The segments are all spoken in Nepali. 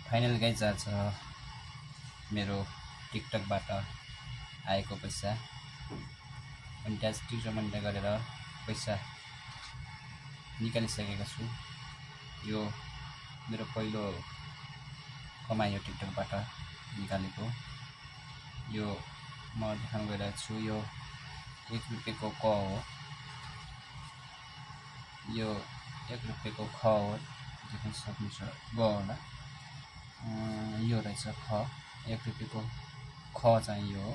फाइनल गाइज आज मेरो टिकटकबाट आएको पैसा मोनेटाइज टिकटक गरेर पैसा निकालिसकेको छु। यो मेरो पहिलो कमाइ हो टिकटकबाट निकालेको। यो म देखाउन गइरहेको छु। यो 1 रुपैयाँको क हो। यो 1 रुपैयाँको ख हो, देख्न सक्नुहुन्छ ग होला। यो रहेछ ख, 1 रुपैयाँको ख चाहिँ यो हो।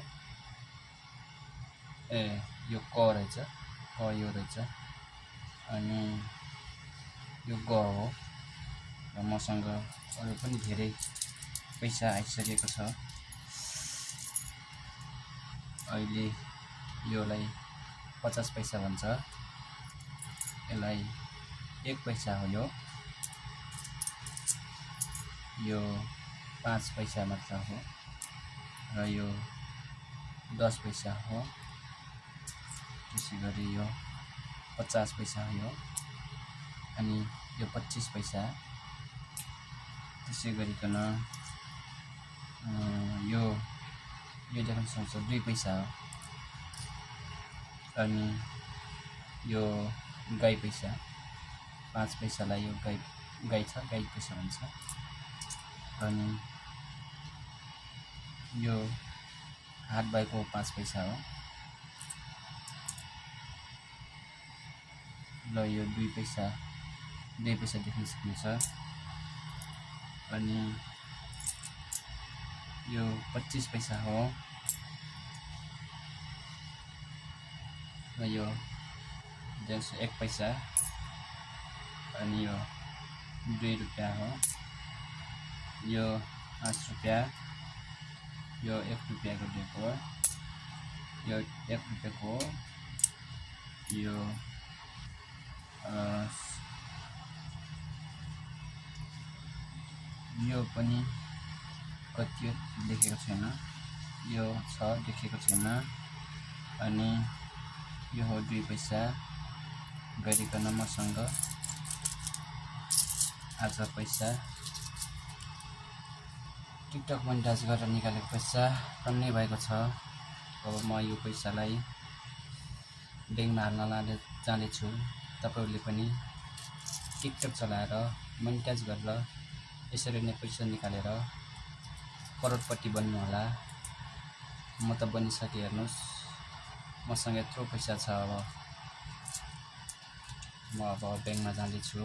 यो क रहेछ, क यो रहेछ, अनि यो ग हो। र मसँग अरू पनि धेरै पैसा आइसकेको छ। अहिले योलाई 50 पैसा भन्छ, यसलाई 1 पैसा हो। यो 5 पैसा मात्र हो, र यो 10 पैसा हो। त्यसैगरी यो 50 पैसा हो, अनि यो 25 पैसा। त्यसै गरिकन यो देख्न सक्नुहुन्छ 2 पैसा हो, अनि यो गाई पैसा। 5 पैसालाई यो गाई छ, गाई पैसा भन्छ। अनि यो हात भएको 5 पैसा हो। ल यो 2 पैसा देख्न सक्नुहुन्छ। अनि यो 25 पैसा हो, र यो 1 पैसा, अनि यो 2 रुपैयाँ हो। यो 5 रुपैयाँ, यो 1 रुपैयाँको दिएको हो, यो 1 रुपैयाँको हो। यो पनि कति हो लेखेको छैन, यो छ लेखेको छैन। अनि यो हो 2 पैसा गरिकन मसँग आज पैसा टिकटक मोनेटाइज गरेर निकालेको पैसा टन्नै भएको छ। अब म यो पैसालाई ब्याङ्कमा हाल्न जाँदैछु। तपाईहरुले पनि टिकटक चलाएर मोनेटाइज गरेर यसरी नै पैसा निकालेर करोडपति बन्नु होला। म त बनिसके, हेर्नुस् मसँग यत्रो पैसा छ। अब म ब्याङ्कमा जाँदैछु।